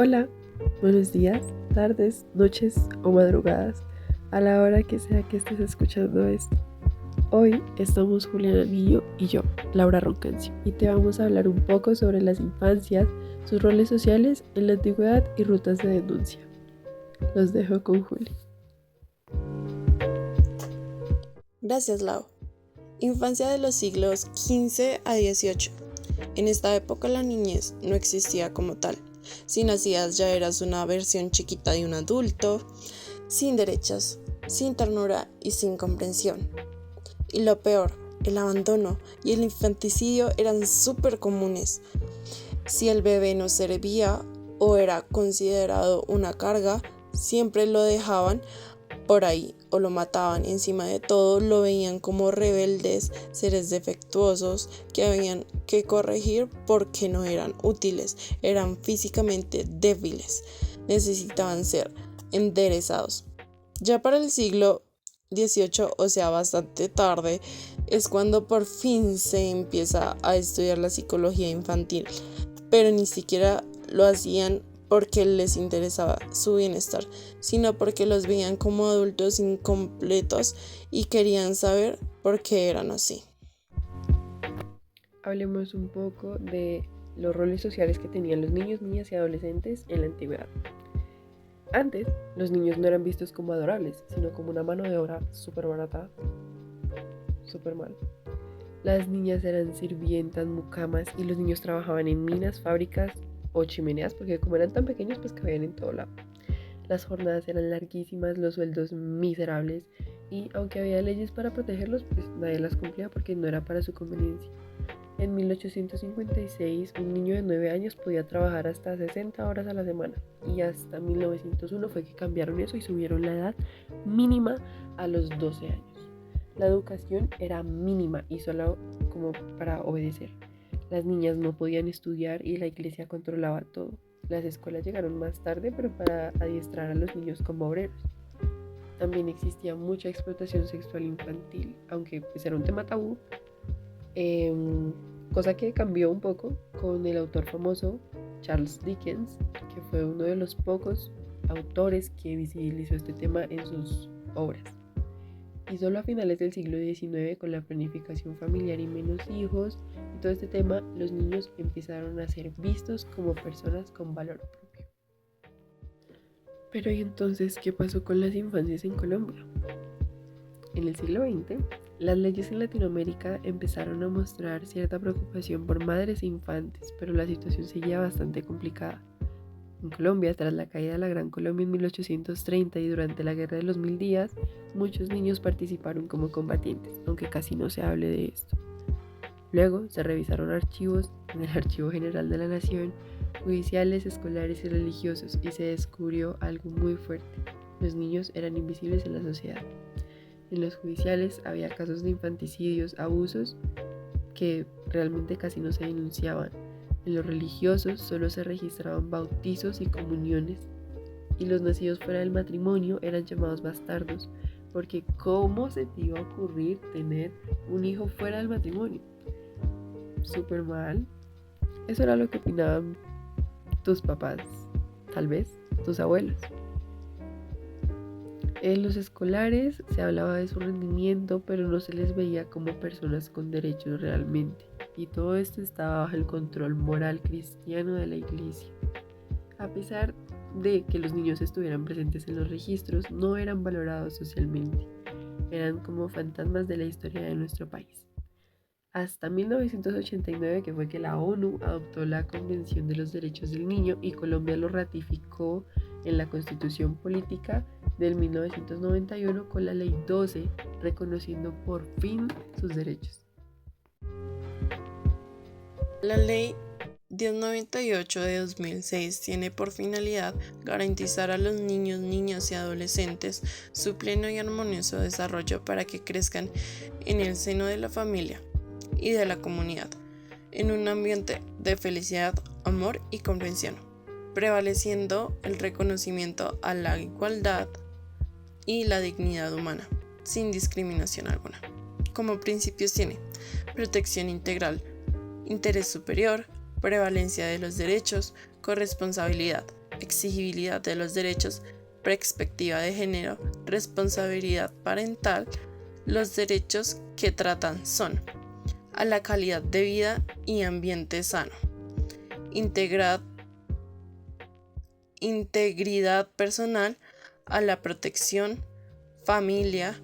Hola, buenos días, tardes, noches o madrugadas, a la hora que sea que estés escuchando esto. Hoy estamos Juliana Niño y yo, Laura Roncancio, y te vamos a hablar un poco sobre las infancias, sus roles sociales en la antigüedad y rutas de denuncia. Los dejo con Juli. Gracias, Lau. Infancia de los siglos XV a XVIII. En esta época la niñez no existía como tal. Si nacías ya eras una versión chiquita de un adulto, sin derechos, sin ternura y sin comprensión. Y lo peor, el abandono y el infanticidio eran súper comunes. Si el bebé no servía o era considerado una carga, siempre lo dejaban por ahí o lo mataban. Encima de todo lo veían como rebeldes, seres defectuosos que habían que corregir porque no eran útiles, eran físicamente débiles, necesitaban ser enderezados. Ya para el siglo XVIII, o sea, bastante tarde, es cuando por fin se empieza a estudiar la psicología infantil, pero ni siquiera lo hacían porque les interesaba su bienestar, sino porque los veían como adultos incompletos y querían saber por qué eran así. Hablemos un poco de los roles sociales que tenían los niños, niñas y adolescentes en la antigüedad. Antes, los niños no eran vistos como adorables, sino como una mano de obra súper barata, súper mal. Las niñas eran sirvientas, mucamas y los niños trabajaban en minas, fábricas o chimeneas porque como eran tan pequeños pues cabían en todo lado. Las jornadas eran larguísimas, los sueldos miserables y aunque había leyes para protegerlos pues nadie las cumplía porque no era para su conveniencia. En 1856 un niño de 9 años podía trabajar hasta 60 horas a la semana y hasta 1901 fue que cambiaron eso y subieron la edad mínima a los 12 años. La educación era mínima y solo como para obedecer. Las niñas no podían estudiar y la iglesia controlaba todo. Las escuelas llegaron más tarde, pero para adiestrar a los niños como obreros. También existía mucha explotación sexual infantil, aunque pues era un tema tabú, cosa que cambió un poco con el autor famoso Charles Dickens, que fue uno de los pocos autores que visibilizó este tema en sus obras. Y solo a finales del siglo XIX, con la planificación familiar y menos hijos y todo este tema, los niños empezaron a ser vistos como personas con valor propio. Pero ¿y entonces qué pasó con las infancias en Colombia? En el siglo XX, las leyes en Latinoamérica empezaron a mostrar cierta preocupación por madres e infantes, pero la situación seguía bastante complicada. En Colombia, tras la caída de la Gran Colombia en 1830 y durante la Guerra de los 1000 días, muchos niños participaron como combatientes, aunque casi no se hable de esto. Luego se revisaron archivos en el Archivo General de la Nación, judiciales, escolares y religiosos, y se descubrió algo muy fuerte. Los niños eran invisibles en la sociedad. En los judiciales había casos de infanticidios, abusos que realmente casi no se denunciaban. En los religiosos solo se registraban bautizos y comuniones, y los nacidos fuera del matrimonio eran llamados bastardos, porque ¿cómo se te iba a ocurrir tener un hijo fuera del matrimonio? Súper mal. Eso era lo que opinaban tus papás, tal vez tus abuelos. En los escolares se hablaba de su rendimiento, pero no se les veía como personas con derechos realmente. Y todo esto estaba bajo el control moral cristiano de la iglesia. A pesar de que los niños estuvieran presentes en los registros, no eran valorados socialmente. Eran como fantasmas de la historia de nuestro país. Hasta 1989, que fue que la ONU adoptó la Convención de los Derechos del Niño y Colombia lo ratificó en la Constitución Política del 1991 con la Ley 12, reconociendo por fin sus derechos. La Ley 1098 de 2006 tiene por finalidad garantizar a los niños, niñas y adolescentes su pleno y armonioso desarrollo para que crezcan en el seno de la familia y de la comunidad, en un ambiente de felicidad, amor y comprensión, prevaleciendo el reconocimiento a la igualdad y la dignidad humana, sin discriminación alguna. Como principios tiene protección integral, interés superior, prevalencia de los derechos, corresponsabilidad, exigibilidad de los derechos, perspectiva de género, responsabilidad parental. Los derechos que tratan son a la calidad de vida y ambiente sano, integridad personal, a la protección, familia,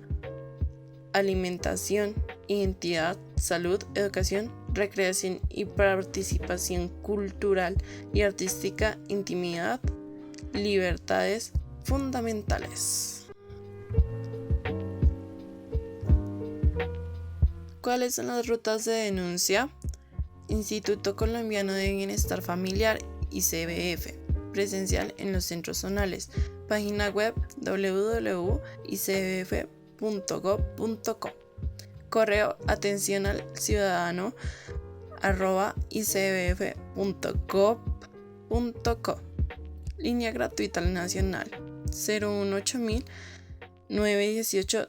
alimentación, identidad, salud, educación, recreación y participación cultural y artística, intimidad, libertades fundamentales. ¿Cuáles son las rutas de denuncia? Instituto Colombiano de Bienestar Familiar, ICBF, presencial en los centros zonales, página web www.icbf.gov.co, correo atención al ciudadano @icbf.gov.co, línea gratuita nacional 018.000 918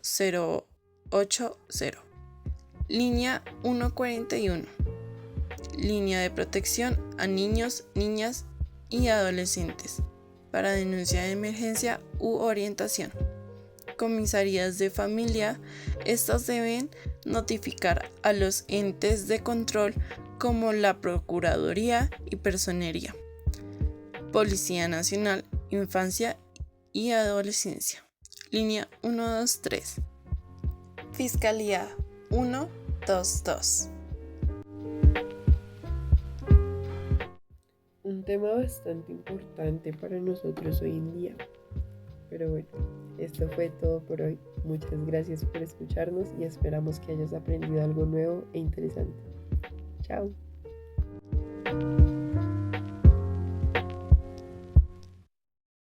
080, línea 141, línea de protección a niños, niñas y adolescentes para denuncia de emergencia u orientación. Comisarías de familia, estas deben notificar a los entes de control como la Procuraduría y Personería. Policía Nacional, Infancia y Adolescencia, línea 123. Fiscalía 122. Un tema bastante importante para nosotros hoy en día. Pero bueno, esto fue todo por hoy. Muchas gracias por escucharnos y esperamos que hayas aprendido algo nuevo e interesante. Chao.